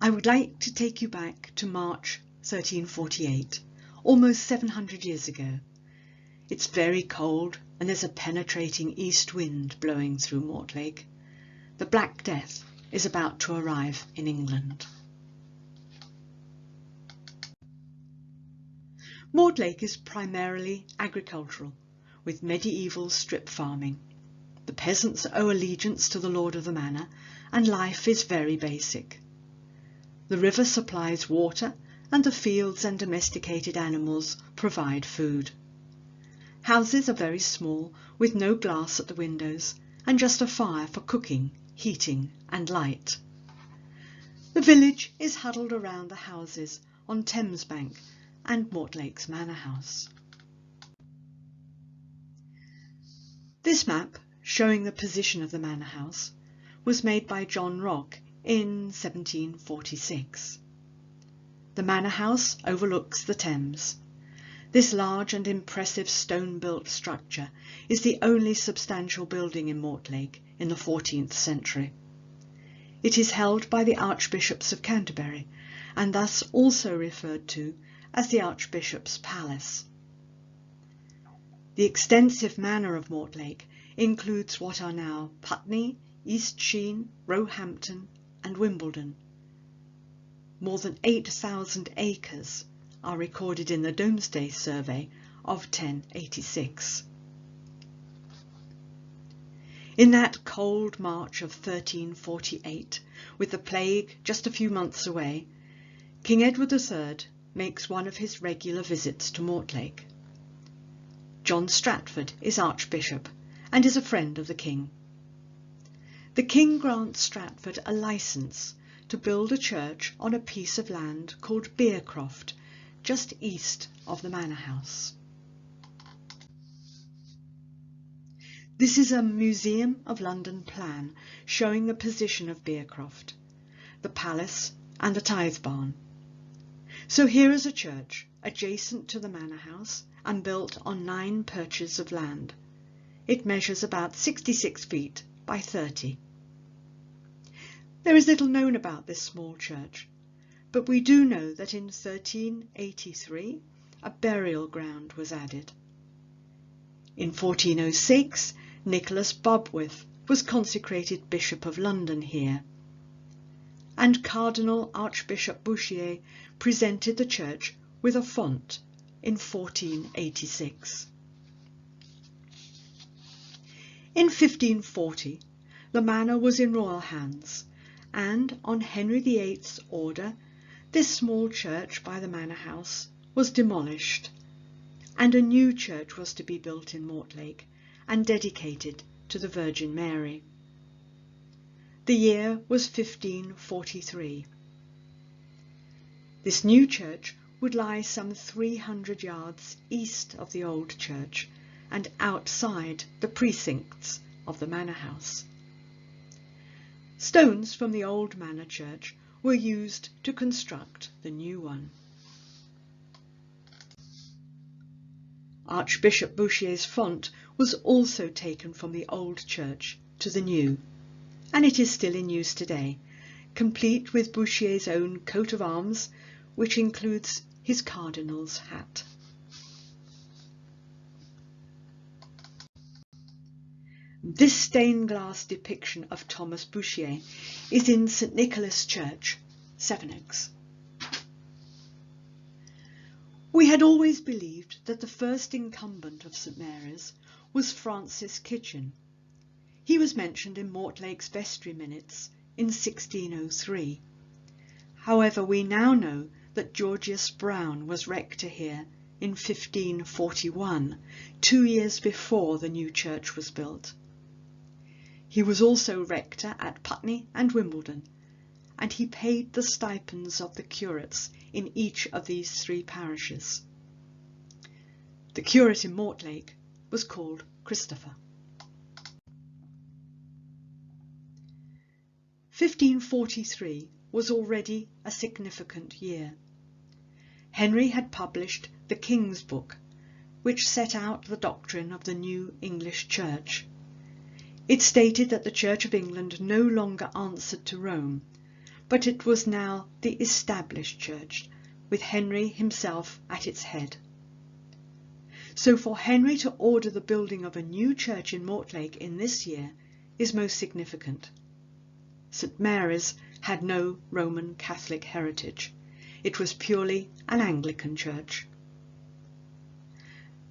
I would like to take you back to March 1348, almost 700 years ago. It's very cold and there's a penetrating east wind blowing through Mortlake. The Black Death is about to arrive in England. Mortlake is primarily agricultural, with medieval strip farming. The peasants owe allegiance to the lord of the manor, and life is very basic. The river supplies water, and the fields and domesticated animals provide food. Houses are very small, with no glass at the windows, and just a fire for cooking, heating and light. The village is huddled around the houses on Thames Bank and Mortlake's manor house. This map, showing the position of the manor house, was made by John Rock in 1746. The manor house overlooks the Thames. This large and impressive stone-built structure is the only substantial building in Mortlake in the 14th century. It is held by the Archbishops of Canterbury, and thus also referred to as the Archbishop's Palace. The extensive manor of Mortlake includes what are now Putney, East Sheen, Roehampton and Wimbledon. More than 8,000 acres are recorded in the Domesday Survey of 1086. In that cold March of 1348, with the plague just a few months away, King Edward III makes one of his regular visits to Mortlake. John Stratford is Archbishop and is a friend of the King. The King grants Stratford a licence to build a church on a piece of land called Beercroft, just east of the manor house. This is a Museum of London plan showing the position of Beercroft, the palace and the tithe barn. So here is a church adjacent to the manor house and built on 9 perches of land. It measures about 66 feet by 30. There is little known about this small church, but we do know that in 1383 a burial ground was added. In 1406, Nicholas Bobwith was consecrated Bishop of London here, and Cardinal Archbishop Bouchier presented the church with a font in 1486. In 1540, the manor was in royal hands, and on Henry VIII's order, this small church by the manor house was demolished, and a new church was to be built in Mortlake and dedicated to the Virgin Mary. The year was 1543. This new church would lie some 300 yards east of the old church and outside the precincts of the manor house. Stones from the old manor church were used to construct the new one. Archbishop Bouchier's font was also taken from the old church to the new, and it is still in use today, complete with Bouchier's own coat of arms, which includes his cardinal's hat. This stained glass depiction of Thomas Bouchier is in St Nicholas Church, Sevenoaks. We had always believed that the first incumbent of St Mary's was Francis Kitchen. He was mentioned in Mortlake's vestry minutes in 1603. However, we now know that Georgius Brown was rector here in 1541, 2 years before the new church was built. He was also rector at Putney and Wimbledon, and he paid the stipends of the curates in each of these 3 parishes. The curate in Mortlake was called Christopher. 1543 was already a significant year. Henry had published the King's Book, which set out the doctrine of the new English Church. It stated that the Church of England no longer answered to Rome, but it was now the established church, with Henry himself at its head. So for Henry to order the building of a new church in Mortlake in this year is most significant. St Mary's had no Roman Catholic heritage. It was purely an Anglican church.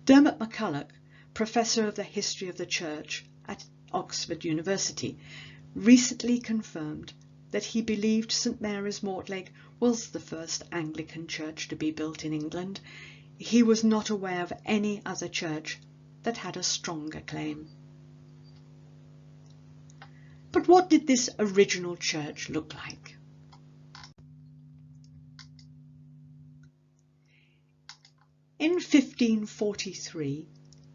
Dermot MacCulloch, Professor of the History of the Church at Oxford University, recently confirmed that he believed St Mary's Mortlake was the first Anglican church to be built in England. He was not aware of any other church that had a stronger claim. But what did this original church look like? In 1543,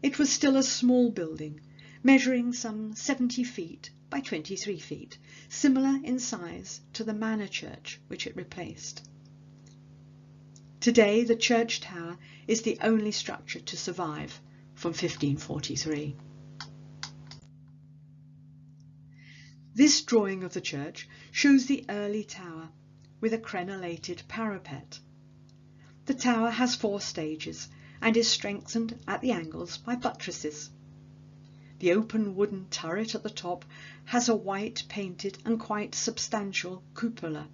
it was still a small building, measuring some 70 feet by 23 feet, similar in size to the manor church which it replaced. Today, the church tower is the only structure to survive from 1543. This drawing of the church shows the early tower with a crenellated parapet. The tower has 4 stages and is strengthened at the angles by buttresses. The open wooden turret at the top has a white painted and quite substantial cupola.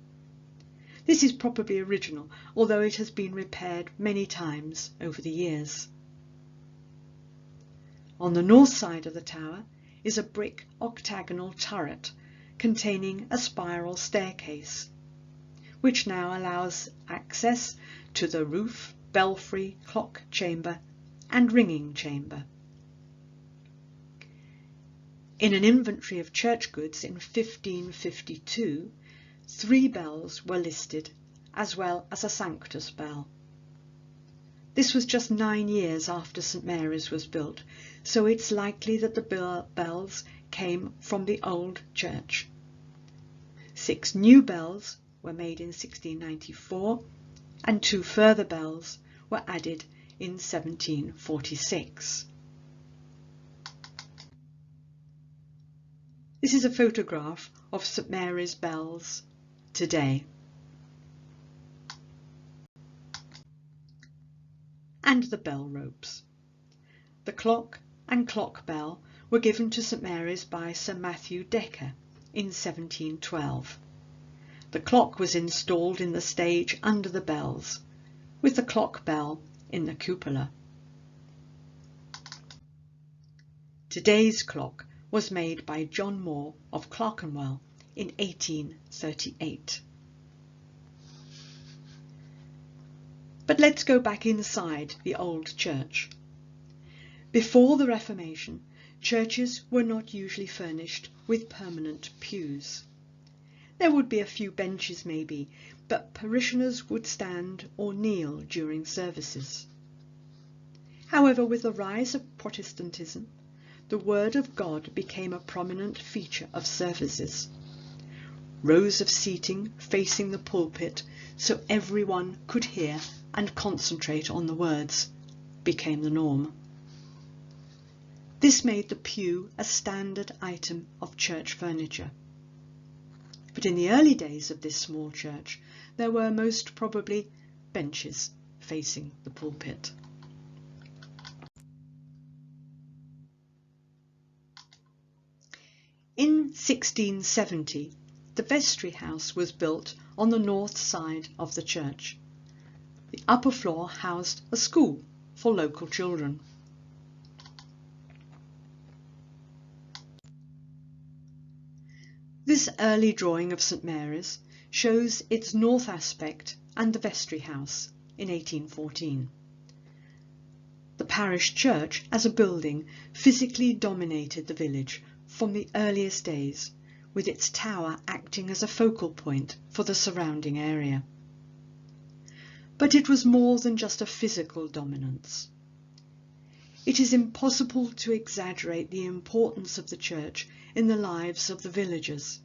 This is probably original, although it has been repaired many times over the years. On the north side of the tower is a brick octagonal turret containing a spiral staircase, which now allows access to the roof, belfry, clock chamber and ringing chamber. In an inventory of church goods in 1552, 3 bells were listed, as well as a Sanctus bell. This was just 9 years after St Mary's was built, so it's likely that the bells came from the old church. 6 new bells were made in 1694, and 2 further bells were added in 1746. This is a photograph of St Mary's bells today. And the bell ropes. The clock and clock bell were given to St Mary's by Sir Matthew Decker in 1712. The clock was installed in the stage under the bells, with the clock bell in the cupola. Today's clock was made by John Moore of Clerkenwell in 1838. But let's go back inside the old church. Before the Reformation, churches were not usually furnished with permanent pews. There would be a few benches maybe, but parishioners would stand or kneel during services. However, with the rise of Protestantism, the Word of God became a prominent feature of services. Rows of seating facing the pulpit so everyone could hear and concentrate on the words became the norm. This made the pew a standard item of church furniture. But in the early days of this small church, there were most probably benches facing the pulpit. In 1670, the vestry house was built on the north side of the church. The upper floor housed a school for local children. This early drawing of St Mary's shows its north aspect and the vestry house in 1814. The parish church as a building physically dominated the village from the earliest days, with its tower acting as a focal point for the surrounding area. But it was more than just a physical dominance. It is impossible to exaggerate the importance of the church in the lives of the villagers.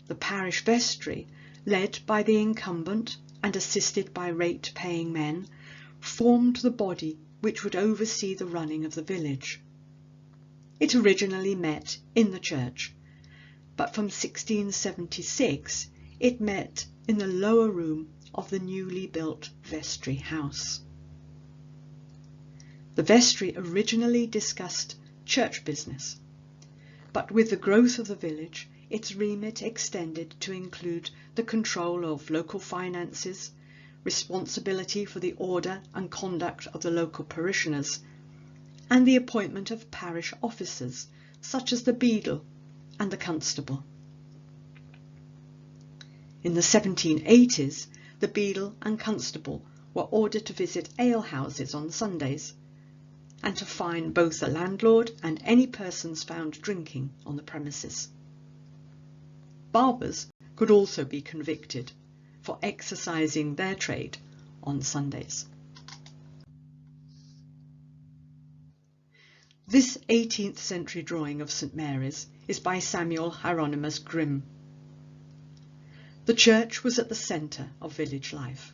The parish vestry, led by the incumbent and assisted by rate-paying men, formed the body which would oversee the running of the village. It originally met in the church, but from 1676 it met in the lower room of the newly built vestry house. The vestry originally discussed church business, but with the growth of the village, its remit extended to include the control of local finances, responsibility for the order and conduct of the local parishioners, and the appointment of parish officers such as the beadle and the constable. In the 1780s, the beadle and constable were ordered to visit alehouses on Sundays and to fine both the landlord and any persons found drinking on the premises. Barbers could also be convicted for exercising their trade on Sundays. This 18th century drawing of St Mary's is by Samuel Hieronymus Grimm. The church was at the centre of village life.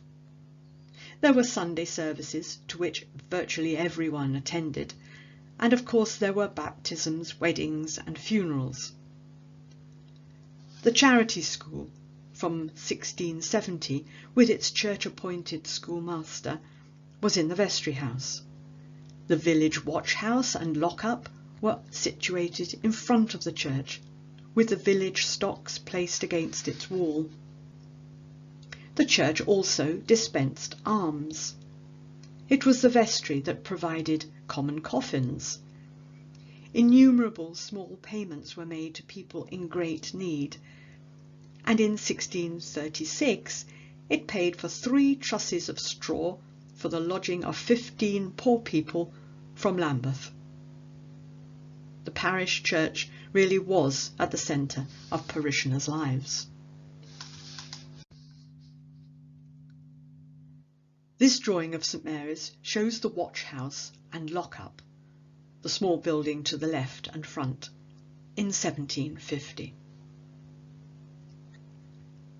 There were Sunday services to which virtually everyone attended, and of course there were baptisms, weddings and funerals. The charity school from 1670, with its church-appointed schoolmaster, was in the vestry house. The village watch house and lock-up were situated in front of the church, with the village stocks placed against its wall. The church also dispensed alms. It was the vestry that provided common coffins. Innumerable small payments were made to people in great need, and in 1636 it paid for 3 trusses of straw for the lodging of 15 poor people from Lambeth. The parish church really was at the centre of parishioners' lives. This drawing of St Mary's shows the watch house and lock-up, the small building to the left and front, in 1750.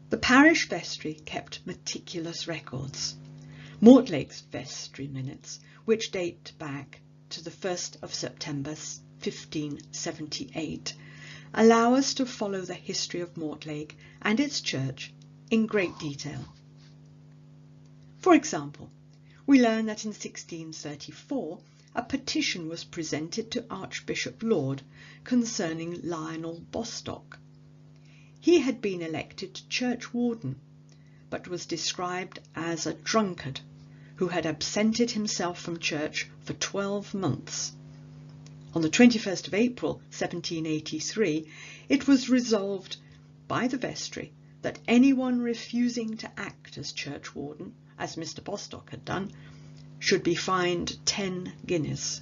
The parish vestry kept meticulous records. Mortlake's vestry minutes, which date back to the 1st of September 1578, allow us to follow the history of Mortlake and its church in great detail. For example, we learn that in 1634 a petition was presented to Archbishop Laud concerning Lionel Bostock. He had been elected churchwarden, but was described as a drunkard who had absented himself from church for 12 months. On the 21st of April 1783, it was resolved by the vestry that anyone refusing to act as churchwarden, as Mr. Bostock had done, should be fined 10 guineas.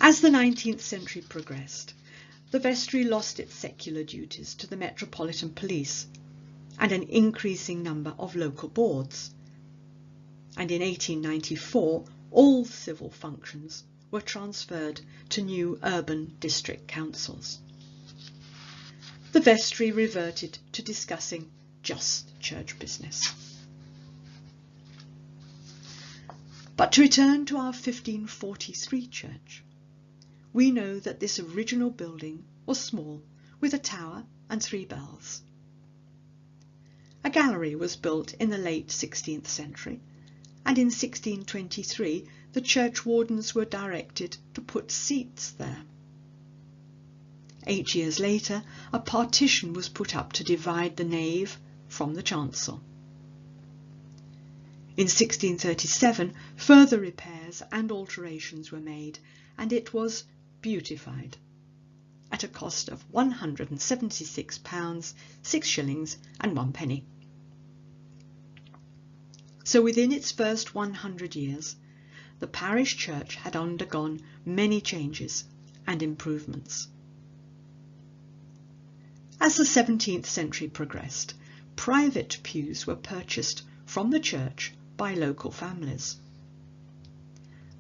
As the 19th century progressed, the vestry lost its secular duties to the Metropolitan Police and an increasing number of local boards, and in 1894 all civil functions were transferred to new urban district councils. The vestry reverted to discussing just church business. But to return to our 1543 church, we know that this original building was small, with a tower and 3 bells. A gallery was built in the late 16th century, and in 1623 the churchwardens were directed to put seats there. 8 years later, a partition was put up to divide the nave from the chancel. In 1637, further repairs and alterations were made, and it was beautified at a cost of £176, 6 shillings and 1 penny. So within its first 100 years, the parish church had undergone many changes and improvements. As the 17th century progressed, private pews were purchased from the church by local families.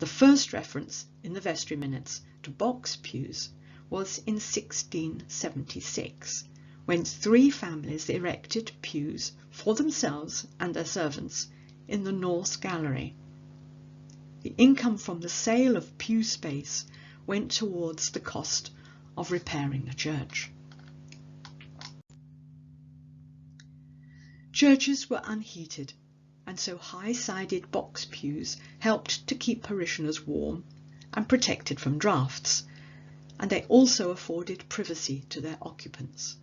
The first reference in the vestry minutes to box pews was in 1676, when 3 families erected pews for themselves and their servants in the North Gallery. The income from the sale of pew space went towards the cost of repairing the church. Churches were unheated, and so high-sided box pews helped to keep parishioners warm and protected from draughts, and they also afforded privacy to their occupants.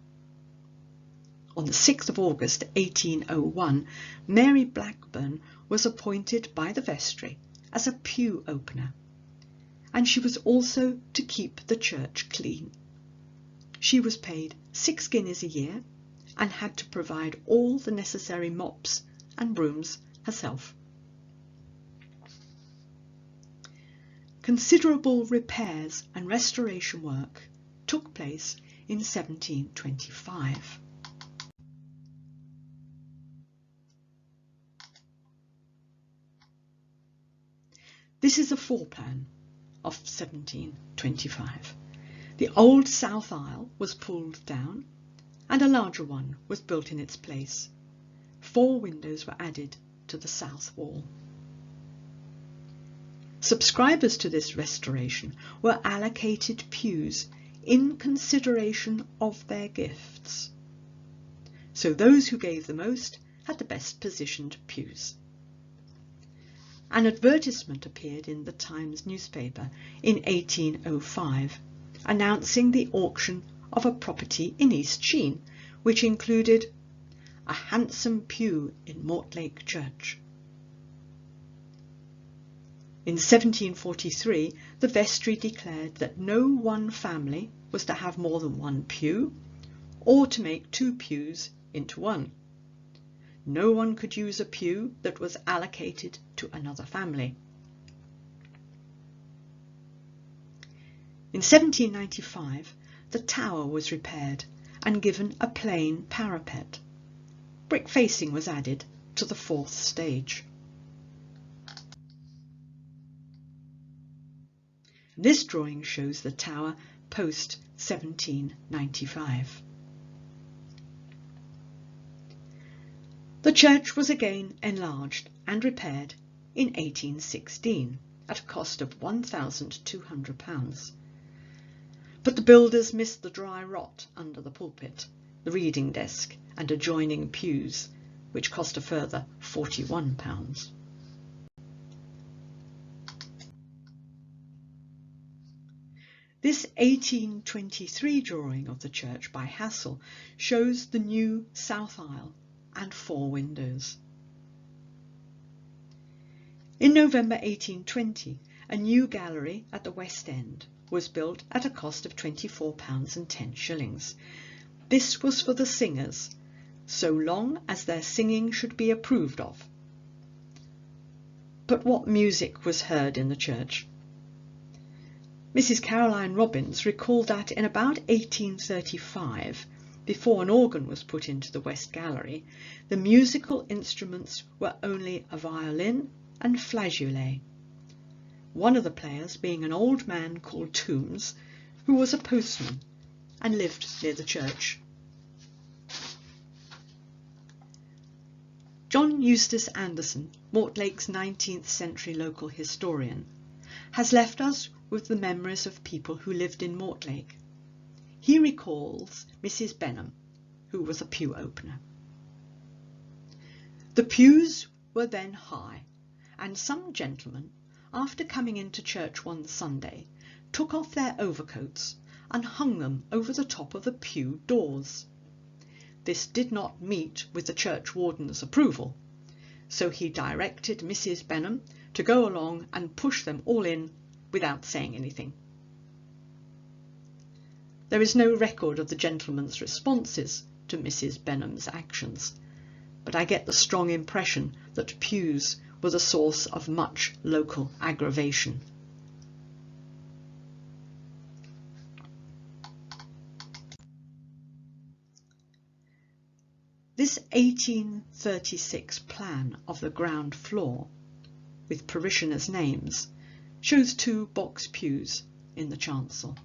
On the 6th of August 1801, Mary Blackburn was appointed by the vestry as a pew opener, and she was also to keep the church clean. She was paid 6 guineas a year and had to provide all the necessary mops and brooms herself. Considerable repairs and restoration work took place in 1725. This is a floor plan of 1725. The old south aisle was pulled down and a larger one was built in its place. 4 windows were added to the south wall. Subscribers to this restoration were allocated pews in consideration of their gifts. So those who gave the most had the best positioned pews. An advertisement appeared in the Times newspaper in 1805 announcing the auction of a property in East Sheen, which included a handsome pew in Mortlake Church. In 1743, the vestry declared that no one family was to have more than 1 pew, or to make 2 pews into 1. No one could use a pew that was allocated to another family. In 1795, the tower was repaired and given a plain parapet. Brick facing was added to the 4th stage. This drawing shows the tower post 1795. The church was again enlarged and repaired in 1816 at a cost of £1,200. But the builders missed the dry rot under the pulpit, the reading desk and adjoining pews, which cost a further £41. This 1823 drawing of the church by Hassell shows the new south aisle and 4 windows. In November 1820, a new gallery at the West End was built at a cost of £24.10. This was for the singers, so long as their singing should be approved of. But what music was heard in the church? Mrs. Caroline Robbins recalled that in about 1835, before an organ was put into the West Gallery, the musical instruments were only a violin and flageolet, one of the players being an old man called Toombs, who was a postman and lived near the church. John Eustace Anderson, Mortlake's 19th century local historian, has left us with the memories of people who lived in Mortlake. He recalls Mrs. Benham, who was a pew opener. The pews were then high, and some gentlemen, after coming into church one Sunday, took off their overcoats and hung them over the top of the pew doors. This did not meet with the churchwarden's approval, so he directed Mrs. Benham to go along and push them all in without saying anything. There is no record of the gentleman's responses to Mrs. Benham's actions, but I get the strong impression that pews were the source of much local aggravation. This 1836 plan of the ground floor, with parishioners' names, shows 2 box pews in the chancel.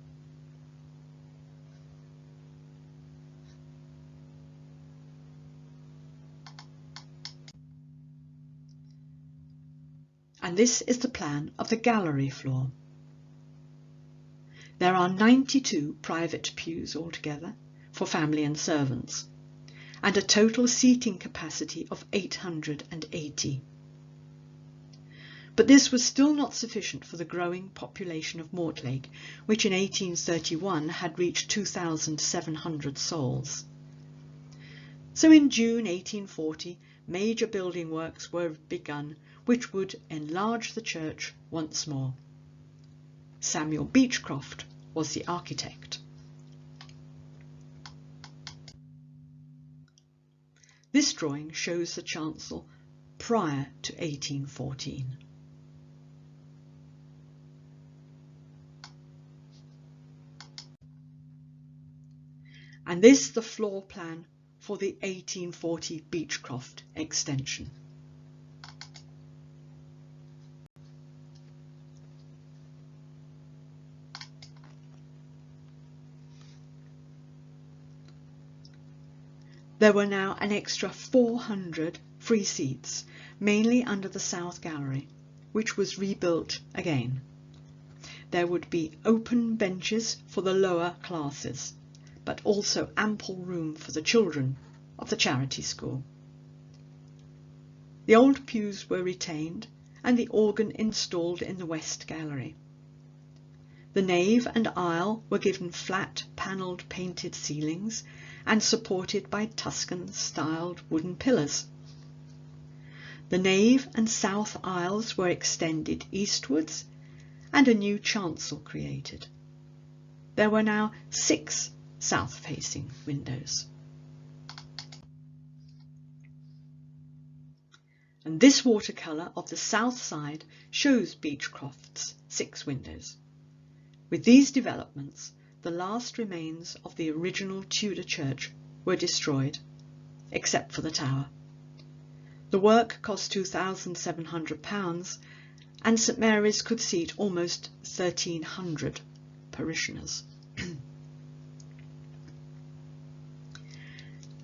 And this is the plan of the gallery floor. There are 92 private pews altogether for family and servants, and a total seating capacity of 880. But this was still not sufficient for the growing population of Mortlake, which in 1831 had reached 2,700 souls. So in June 1840, major building works were begun, which would enlarge the church once more. Samuel Beechcroft was the architect. This drawing shows the chancel prior to 1814. And this the floor plan for the 1840 Beechcroft extension. There were now an extra 400 free seats, mainly under the south gallery, which was rebuilt again. There would be open benches for the lower classes, but also ample room for the children of the charity school. The old pews were retained and the organ installed in the west gallery. The nave and aisle were given flat panelled painted ceilings and supported by Tuscan-styled wooden pillars. The nave and south aisles were extended eastwards and a new chancel created. There were now 6 south-facing windows. And this watercolour of the south side shows Beechcroft's 6 windows. With these developments, the last remains of the original Tudor church were destroyed, except for the tower. The work cost £2,700, and St Mary's could seat almost 1,300 parishioners.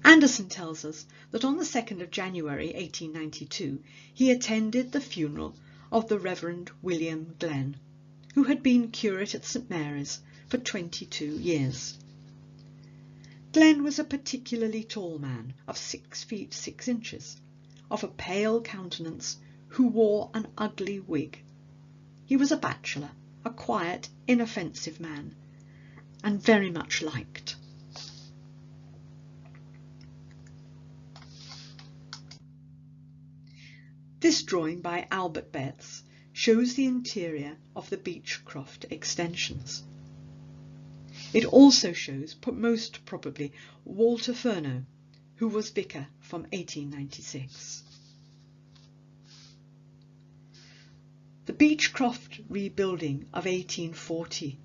Anderson tells us that on the 2nd of January 1892 he attended the funeral of the Reverend William Glenn, who had been curate at St Mary's for 22 years. Glenn was a particularly tall man of 6 feet 6 inches, of a pale countenance, who wore an ugly wig. He was a bachelor, a quiet, inoffensive man, and very much liked. This drawing by Albert Betts shows the interior of the Beechcroft extensions. It also shows, most probably, Walter Furneaux, who was vicar from 1896. The Beechcroft rebuilding of 1840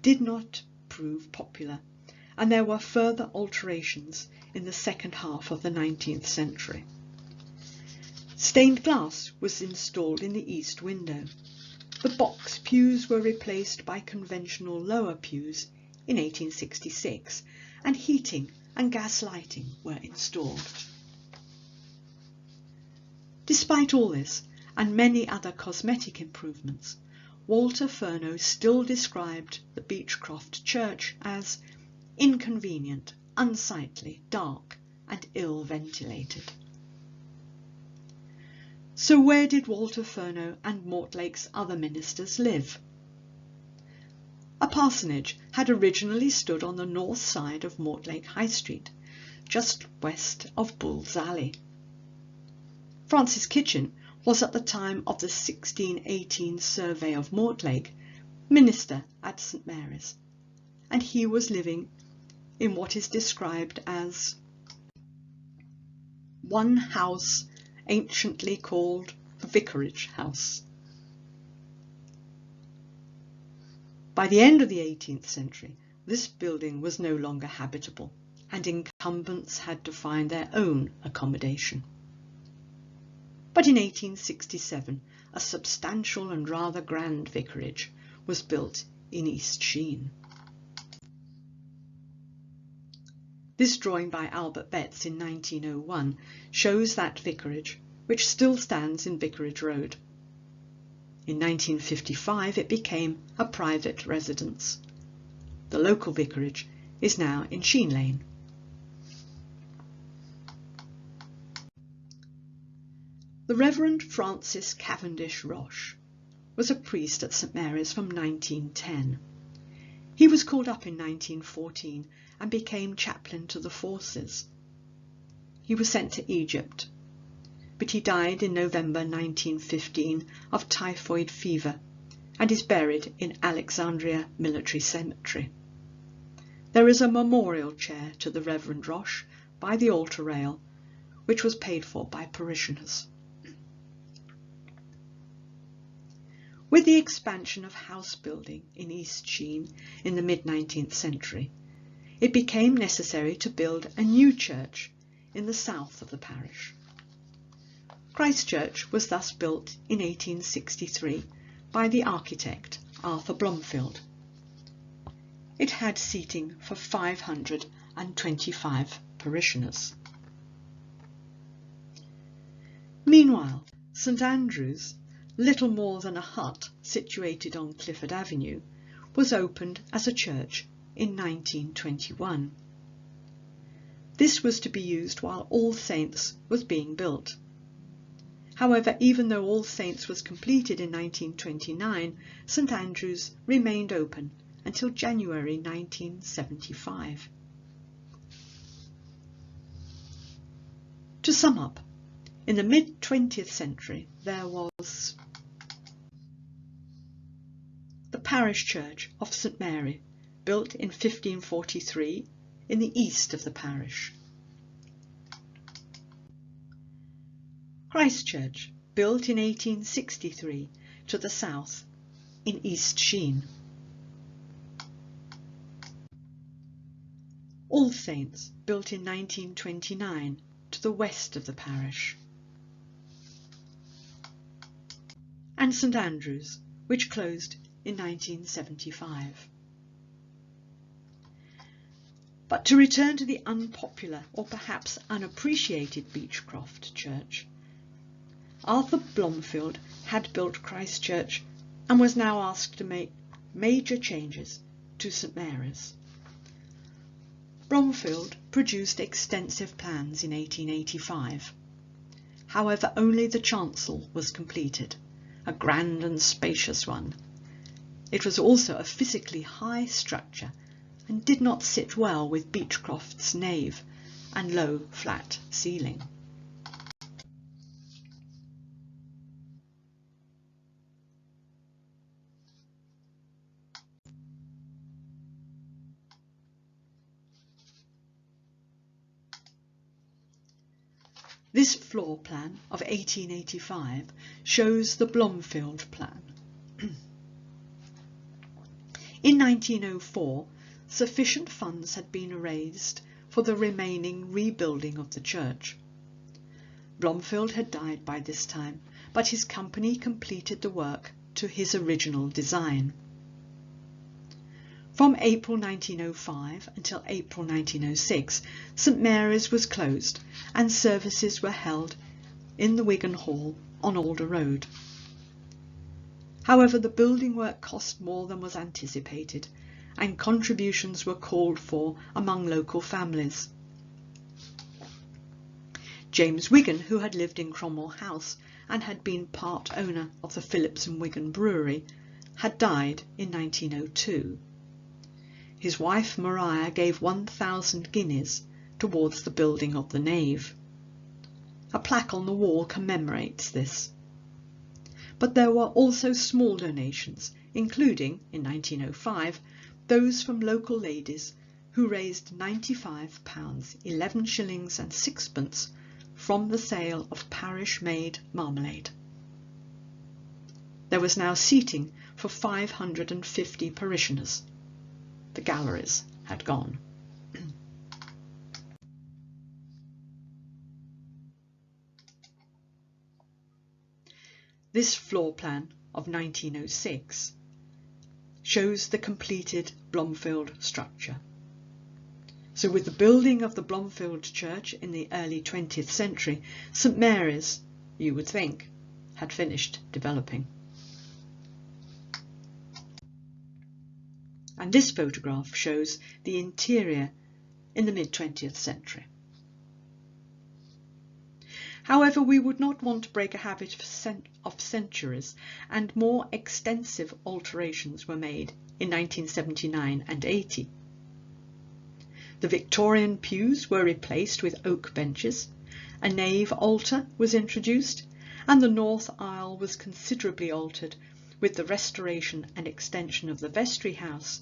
did not prove popular, and there were further alterations in the second half of the 19th century. Stained glass was installed in the east window. The box pews were replaced by conventional lower pews in 1866, and heating and gas lighting were installed. Despite all this, and many other cosmetic improvements, Walter Furneaux still described the Beechcroft church as inconvenient, unsightly, dark, and ill ventilated. So where did Walter Furneaux and Mortlake's other ministers live? A parsonage had originally stood on the north side of Mortlake High Street, just west of Bull's Alley. Francis Kitchen was at the time of the 1618 survey of Mortlake minister at St Mary's, and he was living in what is described as one house anciently called the Vicarage House. By the end of the 18th century, this building was no longer habitable, and incumbents had to find their own accommodation. But in 1867, a substantial and rather grand vicarage was built in East Sheen. This drawing by Albert Betts in 1901 shows that vicarage, which still stands in Vicarage Road. In 1955 it became a private residence, The local vicarage is now in Sheen Lane. The Reverend Francis Cavendish Roche was a priest at St Mary's from 1910. He was called up in 1914 and became chaplain to the forces. He was sent to Egypt, but he died in November 1915 of typhoid fever and is buried in Alexandria Military Cemetery. There is a memorial chair to the Reverend Roche by the altar rail, which was paid for by parishioners. With the expansion of house building in East Sheen in the mid-19th century, it became necessary to build a new church in the south of the parish. Christ Church was thus built in 1863 by the architect Arthur Blomfield. It had seating for 525 parishioners. Meanwhile, St Andrew's, little more than a hut situated on Clifford Avenue, was opened as a church in 1921. This was to be used while All Saints was being built. However, even though All Saints was completed in 1929, St Andrew's remained open until January 1975. To sum up, in the mid-20th century there was the Parish Church of St Mary, built in 1543 in the east of the parish. Christ Church, built in 1863 to the south in East Sheen. All Saints, built in 1929 to the west of the parish. And St Andrew's, which closed in 1975. But to return to the unpopular or perhaps unappreciated Beechcroft Church, Arthur Blomfield had built Christ Church and was now asked to make major changes to St Mary's. Blomfield produced extensive plans in 1885. However, only the chancel was completed, a grand and spacious one. It was also a physically high structure and did not sit well with Beechcroft's nave and low flat ceiling. This floor plan of 1885 shows the Blomfield plan. In 1904, sufficient funds had been raised for the remaining rebuilding of the church. Blomfield had died by this time, but his company completed the work to his original design. From April 1905 until April 1906, St Mary's was closed and services were held in the Wigan Hall on Alder Road. However, the building work cost more than was anticipated, and contributions were called for among local families. James Wigan, who had lived in Cromwell House and had been part owner of the Phillips and Wigan Brewery, had died in 1902. His wife Maria gave 1,000 guineas towards the building of the nave. A plaque on the wall commemorates this. But there were also small donations, including, in 1905, those from local ladies who raised £95, 11 shillings and sixpence from the sale of parish-made marmalade. There was now seating for 550 parishioners. The galleries had gone. This floor plan of 1906 shows the completed Blomfield structure. So with the building of the Blomfield Church in the early 20th century, St Mary's, you would think, had finished developing. and this photograph shows the interior in the mid-20th century. However, we would not want to break a habit of centuries, and more extensive alterations were made in 1979 and 80. The Victorian pews were replaced with oak benches, a nave altar was introduced, and the north aisle was considerably altered with the restoration and extension of the vestry house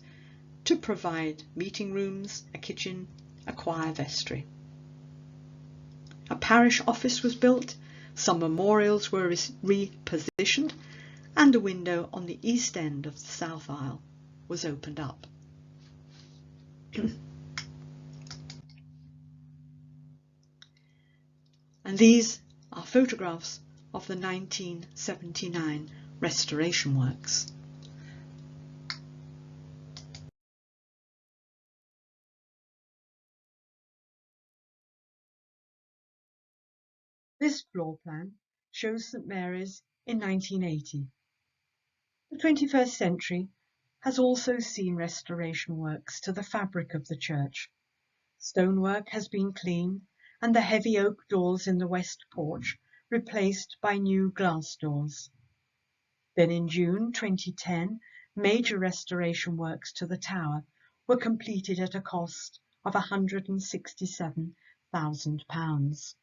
to provide meeting rooms, a kitchen, a choir vestry. A parish office was built, some memorials were repositioned, and a window on the east end of the south aisle was opened up. And these are photographs of the 1979 restoration works. This floor plan shows St Mary's in 1980. The 21st century has also seen restoration works to the fabric of the church. Stonework has been cleaned and the heavy oak doors in the west porch replaced by new glass doors. Then in June 2010, major restoration works to the tower were completed at a cost of £167,000.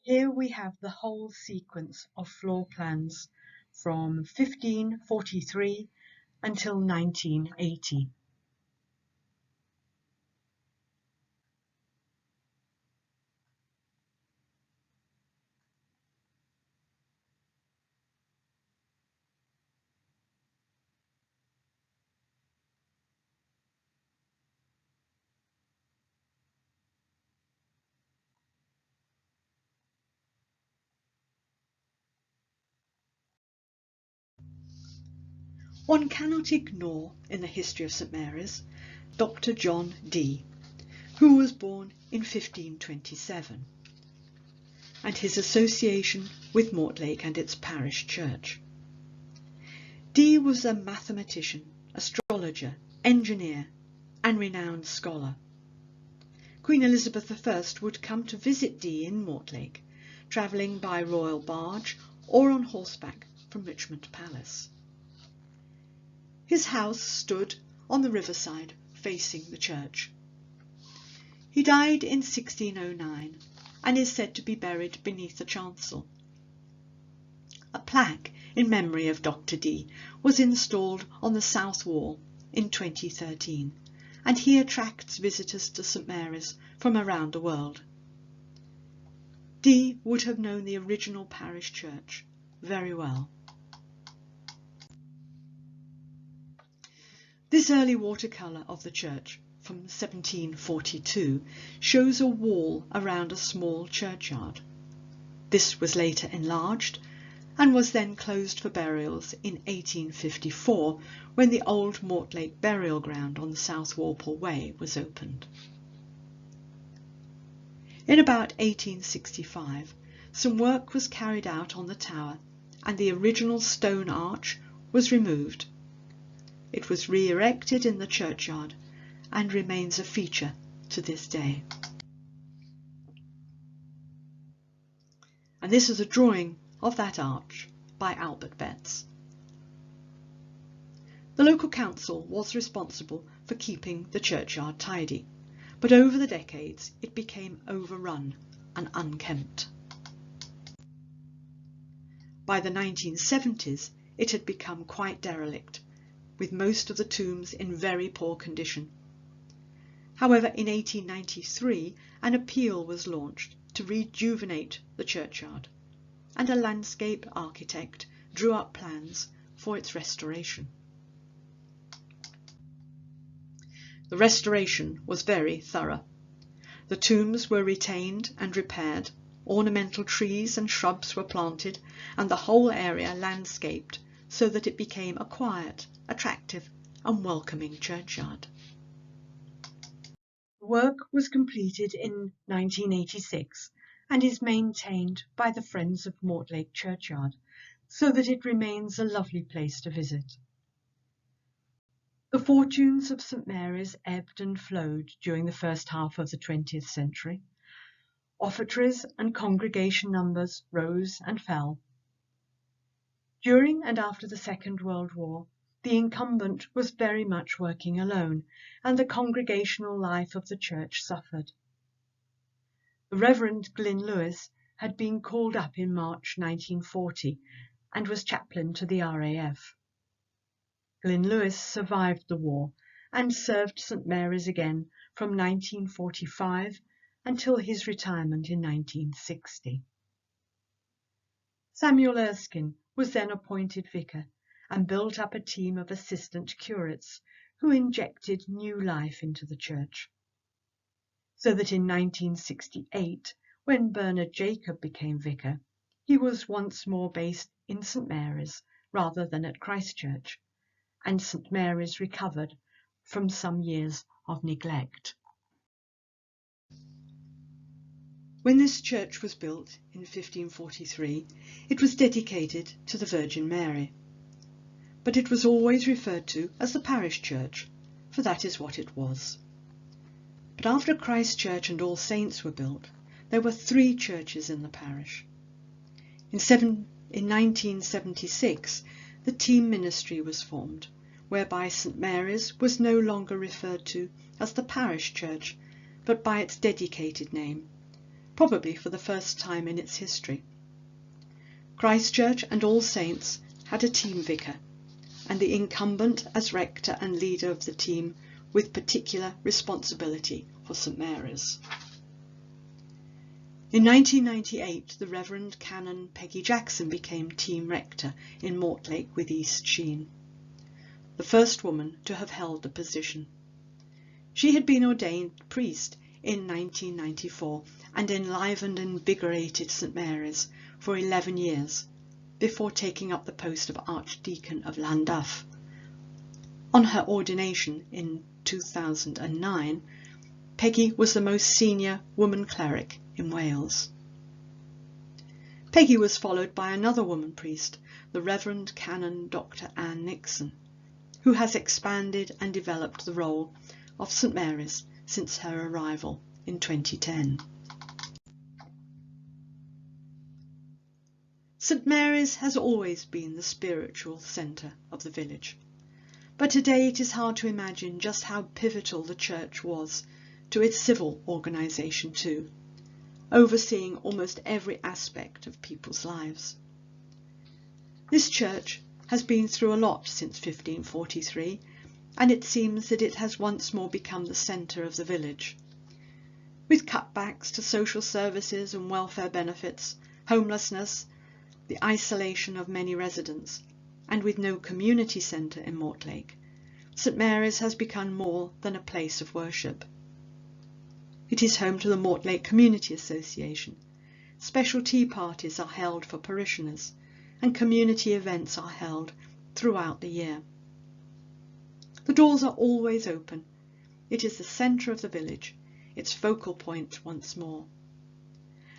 Here we have the whole sequence of floor plans from 1543 until 1980. One cannot ignore in the history of St Mary's Dr. John Dee, who was born in 1527, and his association with Mortlake and its parish church. Dee was a mathematician, astrologer, engineer, and renowned scholar. Queen Elizabeth I would come to visit Dee in Mortlake, travelling by royal barge or on horseback from Richmond Palace. His house stood on the riverside facing the church. He died in 1609 and is said to be buried beneath the chancel. A plaque in memory of Dr. Dee was installed on the south wall in 2013, and he attracts visitors to St Mary's from around the world. Dee would have known the original parish church very well. This early watercolour of the church from 1742 shows a wall around a small churchyard. This was later enlarged and was then closed for burials in 1854 when the old Mortlake burial ground on the South Walpole Way was opened. In about 1865, some work was carried out on the tower and the original stone arch was removed. It was re-erected in the churchyard and remains a feature to this day. And this is a drawing of that arch by Albert Betts. The local council was responsible for keeping the churchyard tidy, but over the decades it became overrun and unkempt. By the 1970s it had become quite derelict, with most of the tombs in very poor condition. However, in 1893 an appeal was launched to rejuvenate the churchyard, and a landscape architect drew up plans for its restoration. The restoration was very thorough. The tombs were retained and repaired, ornamental trees and shrubs were planted, and the whole area landscaped so that it became a quiet, attractive and welcoming churchyard. The work was completed in 1986 and is maintained by the Friends of Mortlake Churchyard, so that it remains a lovely place to visit. The fortunes of St Mary's ebbed and flowed during the first half of the 20th century. Offertories and congregation numbers rose and fell. During and after the Second World War, the incumbent was very much working alone, and the congregational life of the church suffered. The Reverend Glyn Lewis had been called up in March 1940 and was chaplain to the RAF. Glyn Lewis survived the war and served St Mary's again from 1945 until his retirement in 1960. Samuel Erskine was then appointed vicar and built up a team of assistant curates who injected new life into the church. So that in 1968, when Bernard Jacob became vicar, he was once more based in St Mary's rather than at Christ Church, and St Mary's recovered from some years of neglect. When this church was built in 1543, it was dedicated to the Virgin Mary. But it was always referred to as the Parish Church, for that is what it was. But after Christ Church and All Saints were built, there were 3 churches in the parish. In 1976, the team ministry was formed, whereby St Mary's was no longer referred to as the Parish Church, but by its dedicated name, probably for the first time in its history. Christ Church and All Saints had a team vicar, and the incumbent as rector and leader of the team with particular responsibility for St Mary's. In 1998, the Reverend Canon Peggy Jackson became team rector in Mortlake with East Sheen, the first woman to have held the position. She had been ordained priest in 1994 and enlivened and invigorated St Mary's for 11 years before taking up the post of Archdeacon of Llandaff. On her ordination in 2009, Peggy was the most senior woman cleric in Wales. Peggy was followed by another woman priest, the Reverend Canon Dr. Anne Nixon, who has expanded and developed the role of St Mary's since her arrival in 2010. St Mary's has always been the spiritual centre of the village, but today it is hard to imagine just how pivotal the church was to its civil organisation too, overseeing almost every aspect of people's lives. This church has been through a lot since 1543, and it seems that it has once more become the centre of the village. With cutbacks to social services and welfare benefits, homelessness, the isolation of many residents, and with no community centre in Mortlake, St Mary's has become more than a place of worship. It is home to the Mortlake Community Association. Special tea parties are held for parishioners, and community events are held throughout the year. The doors are always open. It is the centre of the village, its focal point once more.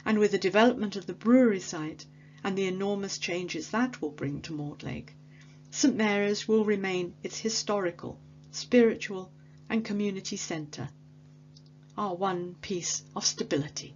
And with the development of the brewery site and the enormous changes that will bring to Mortlake, St Mary's will remain its historical, spiritual and community centre, our one piece of stability.